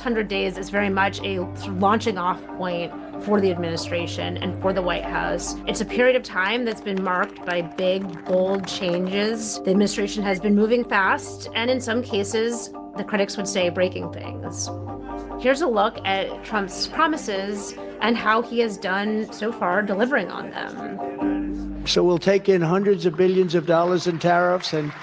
100 days is very much a sort of launching off point for the administration and for the White House. It's a period of time that's been marked by big, bold changes. The administration has been moving fast, and in some cases, the critics would say breaking things. Here's a look at Trump's promises and how he has done so far delivering on them. So we'll take in hundreds of billions of dollars in tariffs, and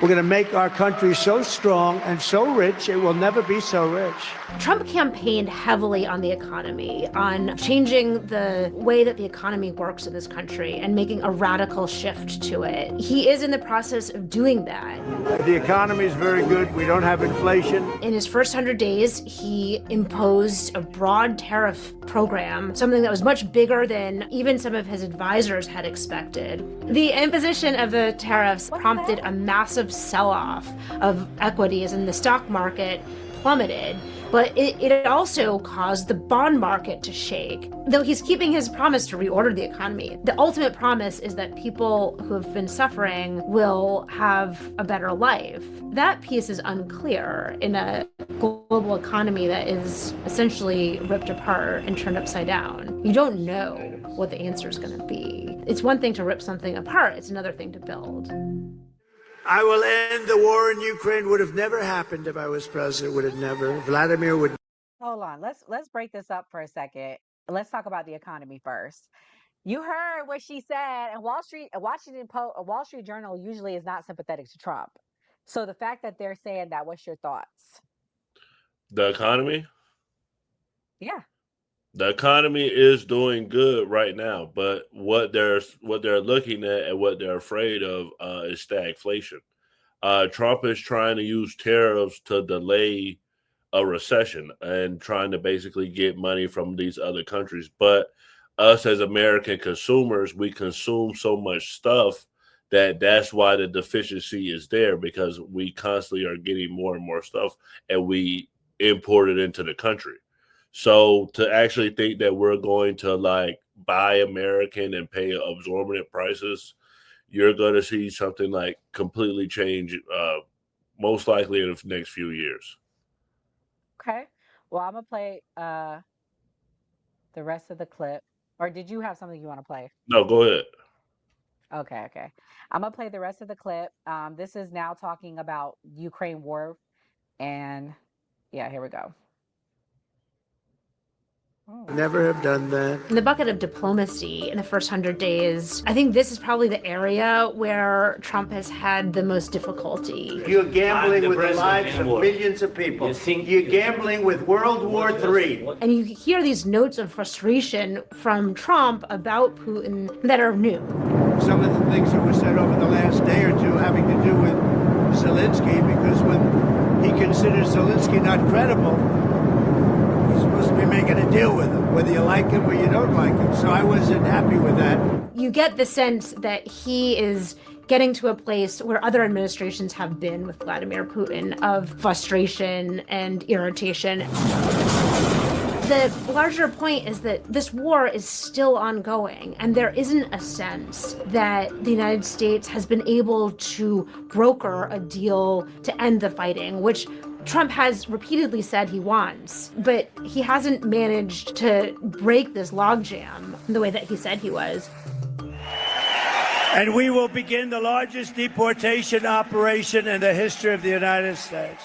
we're going to make our country so strong and so rich, it will never be so rich. Trump campaigned heavily on the economy, on changing the way that the economy works in this country and making a radical shift to it. He is in the process of doing that. The economy is very good. We don't have inflation. In his first 100 days, he imposed a broad tariff program, something that was much bigger than even some of his advisors had expected. The imposition of the tariffs prompted a massive sell-off of equities, and the stock market plummeted. But it also caused the bond market to shake. Though he's keeping his promise to reorder the economy, the ultimate promise is that people who have been suffering will have a better life. That piece is unclear in a global economy that is essentially ripped apart and turned upside down. You don't know what the answer is going to be. It's one thing to rip something apart, it's another thing to build. I will end the war in Ukraine. Would have never happened if I was president. Would have never. Vladimir would. Hold on. Let's break this up for a second. Let's talk about the economy first. You heard what she said, and Wall Street Journal usually is not sympathetic to Trump. So the fact that they're saying that, what's your thoughts? The economy? Yeah. The economy is doing good right now, but what they're looking at and what they're afraid of is stagflation. Trump is trying to use tariffs to delay a recession and trying to basically get money from these other countries. But us as American consumers, we consume so much stuff that's why the deficiency is there, because we constantly are getting more and more stuff and we import it into the country. So to actually think that we're going to like buy American and pay exorbitant prices, you're going to see something like completely change, most likely in the next few years. Okay. Well, I'm going to play the rest of the clip. Or did you have something you want to play? No, go ahead. Okay. I'm going to play the rest of the clip. This is now talking about Ukraine war. And yeah, here we go. Never have done that. In the bucket of diplomacy in the first 100 days, I think this is probably the area where Trump has had the most difficulty. You're gambling with the lives of millions of people. You're gambling with World War III. And you hear these notes of frustration from Trump about Putin that are new. Some of the things that were said over the last day or two having to do with Zelensky, because when he considers Zelensky not credible, to be making a deal with him, whether you like him or you don't like him. So I wasn't happy with that. You get the sense that he is getting to a place where other administrations have been with Vladimir Putin, of frustration and irritation. The larger point is that this war is still ongoing, and there isn't a sense that the United States has been able to broker a deal to end the fighting, which Trump has repeatedly said he wants, but he hasn't managed to break this logjam the way that he said he was. And we will begin the largest deportation operation in the history of the United States.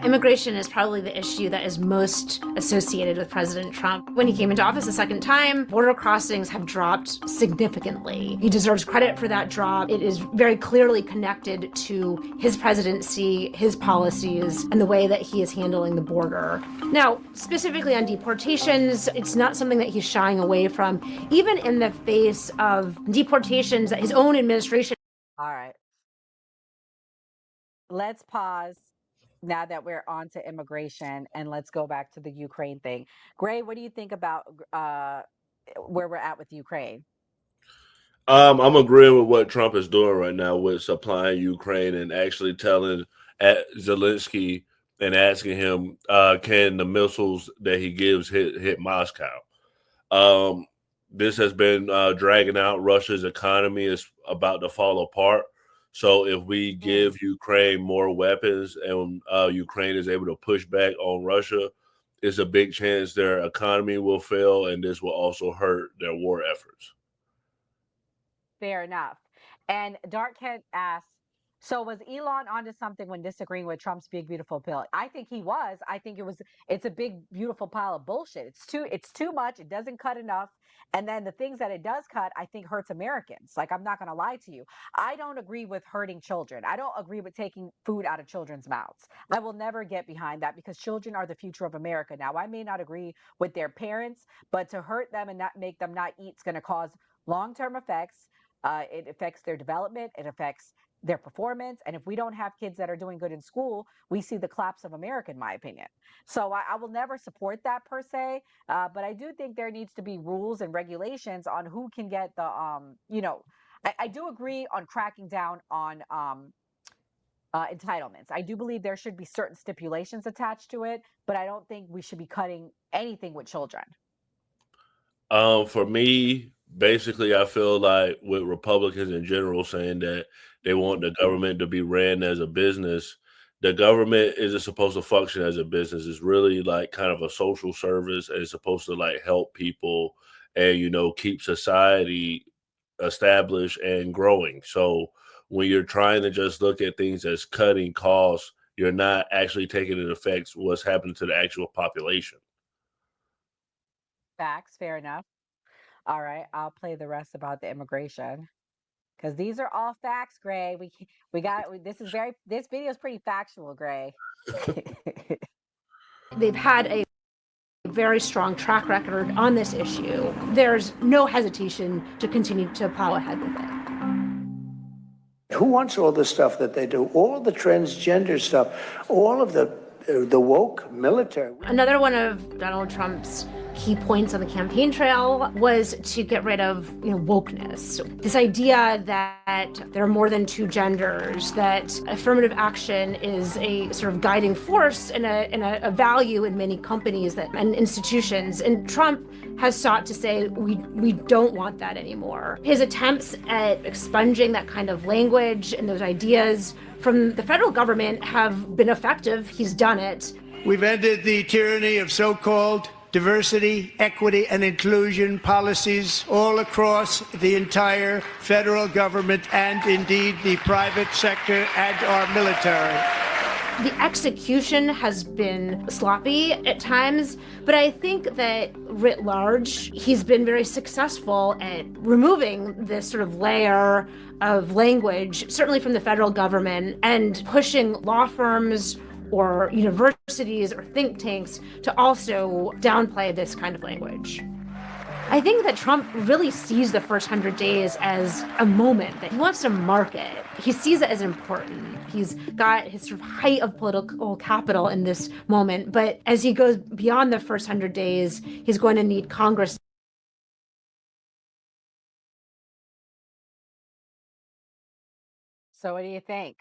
Immigration is probably the issue that is most associated with President Trump. When he came into office a second time, border crossings have dropped significantly. He deserves credit for that drop. It is very clearly connected to his presidency, his policies, and the way that he is handling the border. Now, specifically on deportations, it's not something that he's shying away from, even in the face of deportations that his own administration. All right. Let's pause now that we're on to immigration, and let's go back to the Ukraine thing. Gray, what do you think about where we're at with Ukraine? I'm agreeing with what Trump is doing right now with supplying Ukraine and actually telling Zelensky and asking him, can the missiles that he gives hit Moscow? This has been dragging out. Russia's economy is about to fall apart. So if we give Ukraine more weapons and Ukraine is able to push back on Russia, it's a big chance their economy will fail, and this will also hurt their war efforts. Fair enough. And Dark Kent asks, so was Elon onto something when disagreeing with Trump's big beautiful bill? I think he was. I think it's a big beautiful pile of bullshit. It's too much. It doesn't cut enough. And then the things that it does cut, I think hurts Americans. Like, I'm not going to lie to you. I don't agree with hurting children. I don't agree with taking food out of children's mouths. I will never get behind that because children are the future of America. Now, I may not agree with their parents, but to hurt them and not make them not eat is going to cause long-term effects. It affects their development. It affects their performance. And if we don't have kids that are doing good in school, we see the collapse of America, in my opinion. So I will never support that per se. But I do think there needs to be rules and regulations on who can get I do agree on cracking down on entitlements. I do believe there should be certain stipulations attached to it, but I don't think we should be cutting anything with children. For me, basically, I feel like with Republicans in general saying that they want the government to be ran as a business, the government isn't supposed to function as a business. It's really like kind of a social service, and it's supposed to like help people and keep society established and growing. So when you're trying to just look at things as cutting costs, you're not actually taking into effect what's happening to the actual population. Facts, fair enough. All right, I'll play the rest about the immigration because these are all facts, Gray. This video is pretty factual, Gray. They've had a very strong track record on this issue. There's no hesitation to continue to plow ahead with it. Who wants all the stuff that they do? All the transgender stuff, all of the woke military. Another one of Donald Trump's key points on the campaign trail was to get rid of wokeness. This idea that there are more than two genders, that affirmative action is a sort of guiding force and a value in many companies and institutions. And Trump has sought to say we don't want that anymore. His attempts at expunging that kind of language and those ideas from the federal government have been effective. He's done it. We've ended the tyranny of so-called diversity, equity, and inclusion policies all across the entire federal government and indeed the private sector and our military. The execution has been sloppy at times, but I think that writ large, he's been very successful at removing this sort of layer of language, certainly from the federal government, and pushing law firms or universities or think tanks to also downplay this kind of language. I think that Trump really sees the first 100 days as a moment that he wants to market. He sees it as important. He's got his sort of height of political capital in this moment. But as he goes beyond the first 100 days, he's going to need Congress. So what do you think?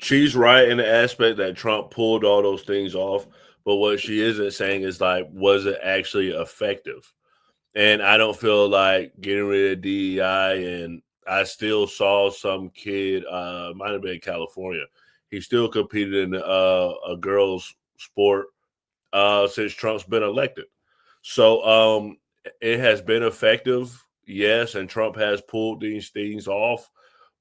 She's right in the aspect that Trump pulled all those things off, but what she isn't saying is like, was it actually effective? And I don't feel like getting rid of DEI. And I still saw some kid, might have been in California. He still competed in a girls' sport since Trump's been elected. So it has been effective, yes, and Trump has pulled these things off,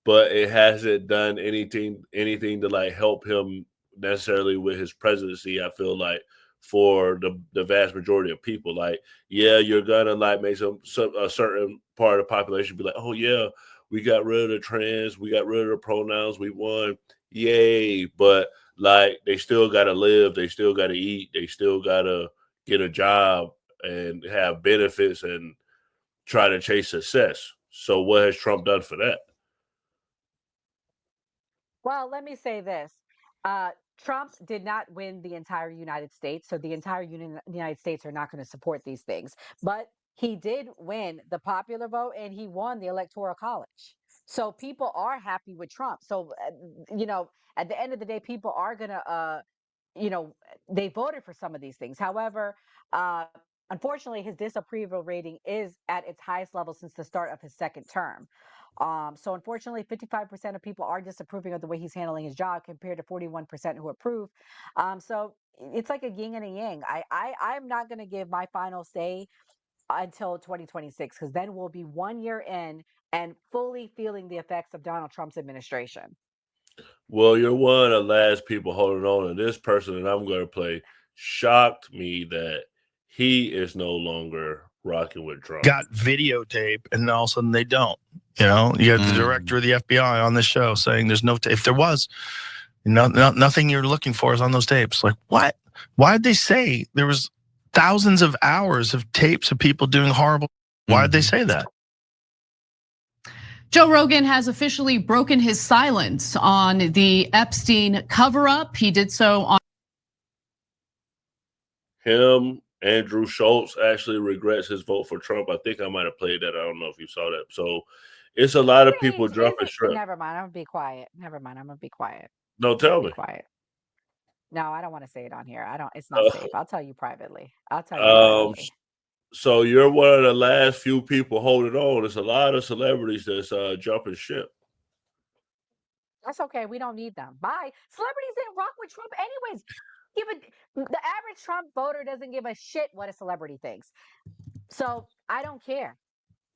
but it hasn't done anything to like help him necessarily with his presidency. I feel like for the vast majority of people, like, yeah, you're gonna like make some a certain part of the population be like, oh yeah, we got rid of the trans, we got rid of the pronouns, we won, yay! But like they still gotta live, they still gotta eat, they still gotta get a job and have benefits and try to chase success. So what has Trump done for that? Well, let me say this. Uh, Trump did not win the entire United States, so the entire United States are not going to support these things. But he did win the popular vote and he won the Electoral College. So people are happy with Trump. So, at the end of the day, people are going to, they voted for some of these things. However, uh, unfortunately, his disapproval rating is at its highest level since the start of his second term. So unfortunately, 55% of people are disapproving of the way he's handling his job compared to 41% who approve. So it's like a yin and a yang. I'm not going to give my final say until 2026 because then we'll be 1 year in and fully feeling the effects of Donald Trump's administration. Well, you're one of the last people holding on, and this person that I'm going to play shocked me that he is no longer rocking with Trump. Got videotape, and all of a sudden they don't. You know, you have the director of the FBI on the show saying there's no if there was, nothing you're looking for is on those tapes. Like, what? Why did they say there was thousands of hours of tapes of people doing horrible? Why did they say that? Joe Rogan has officially broken his silence on the Epstein cover-up. He did so on him. Andrew Schultz actually regrets his vote for Trump. I think I might have played that. I don't know if you saw that. So it's a lot of people jumping ship. Never mind. I'm gonna be quiet. Never mind. I'm gonna be quiet. No, tell me. Quiet. No, I don't want to say it on here. I don't. It's not safe. I'll tell you privately. I'll tell you privately. So you're one of the last few people holding on. There's a lot of celebrities that's jumping ship. That's okay. We don't need them. Bye. Celebrities didn't rock with Trump anyways. The average Trump voter doesn't give a shit what a celebrity thinks. So I don't care.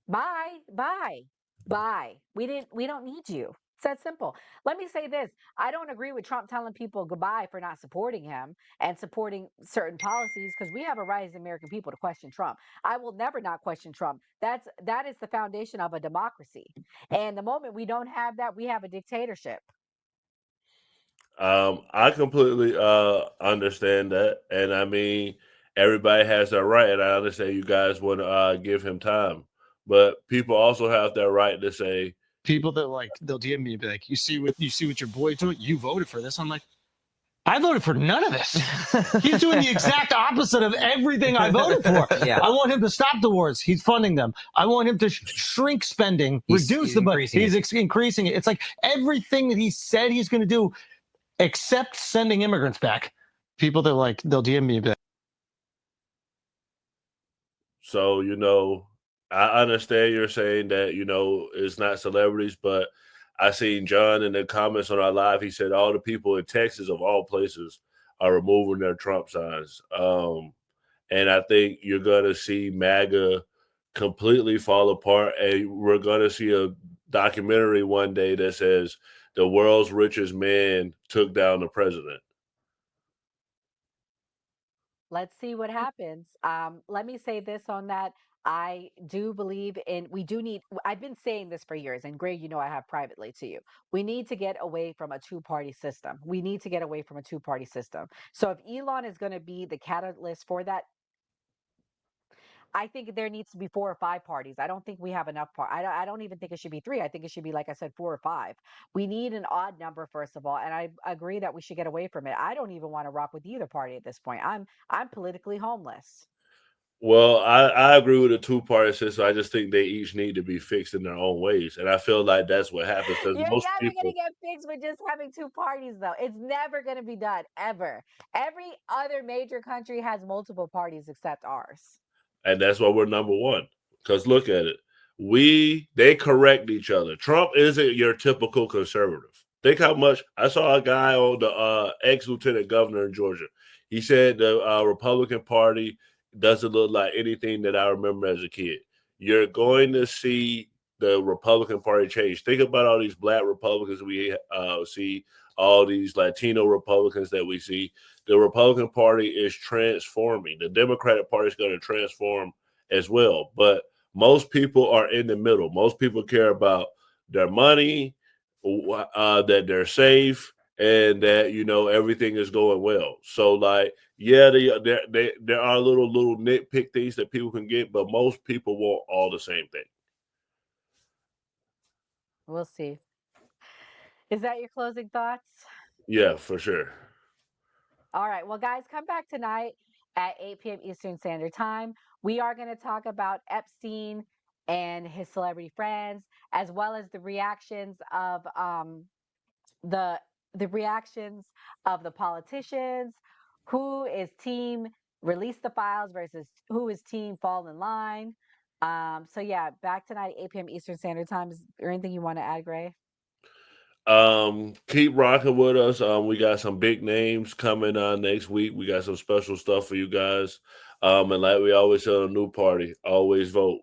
Bye. Bye. Bye. We don't need you. It's that simple. Let me say this. I don't agree with Trump telling people goodbye for not supporting him and supporting certain policies because we have a right as American people to question Trump. I will never not question Trump. That is the foundation of a democracy. And the moment we don't have that, we have a dictatorship. I completely understand that, and I mean everybody has their right, and I understand you guys want to give him time, but people also have their right to say. People that they'll DM me and be like, you see what your boy doing? You voted for this. I'm like, I voted for none of this. He's doing the exact opposite of everything I voted for. Yeah. I want him to stop the wars. He's funding them. I want him to shrink spending, reduce the budget. He's increasing it. It's like everything that he said he's going to do, except sending immigrants back. People that they'll DM me and be like, so, I understand you're saying that, it's not celebrities, but I seen John in the comments on our live. He said all the people in Texas, of all places, are removing their Trump signs. And I think you're going to see MAGA completely fall apart. And we're going to see a documentary one day that says the world's richest man took down the president. Let's see what happens. Let me say this on that. I do believe I've been saying this for years, and Greg, I have privately to you. We need to get away from a two-party system. So if Elon is going to be the catalyst for that, I think there needs to be 4 or 5 parties. I don't think we have enough. I don't even think it should be 3. I think it should be, like I said, 4 or 5. We need an odd number, first of all, and I agree that we should get away from it. I don't even want to rock with either party at this point. I'm politically homeless. Well, I agree with the two-party system. I just think they each need to be fixed in their own ways, and I feel like that's what happens because You're most never people going to get fixed with just having 2 parties, though. It's never going to be done, ever. Every other major country has multiple parties except ours. And that's why we're number one. Because look at it. They correct each other. Trump isn't your typical conservative. Think how much I saw a guy on the ex-lieutenant governor in Georgia. He said the Republican Party doesn't look like anything that I remember as a kid. You're going to see the Republican Party change. Think about all these black Republicans we see, all these Latino Republicans that we see. The Republican Party is transforming. The Democratic Party is going to transform as well. But most people are in the middle. Most people care about their money, that they're safe, and that everything is going well. So there are little nitpick things that people can get, but most people want all the same thing. We'll see. Is that your closing thoughts? Yeah, for sure. All right. Well, guys, come back tonight at 8 p.m. Eastern Standard Time. We are going to talk about Epstein and his celebrity friends, as well as the reactions of the reactions of the politicians. Who is team release the files versus who his team fall in line. So yeah, back tonight at 8 p.m. Eastern Standard Time. Is there anything you want to add, Gray? Keep rocking with us. We got some big names coming next week. We got some special stuff for you guys. And like we always say on a new party, always vote.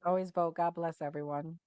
Always vote. God bless everyone.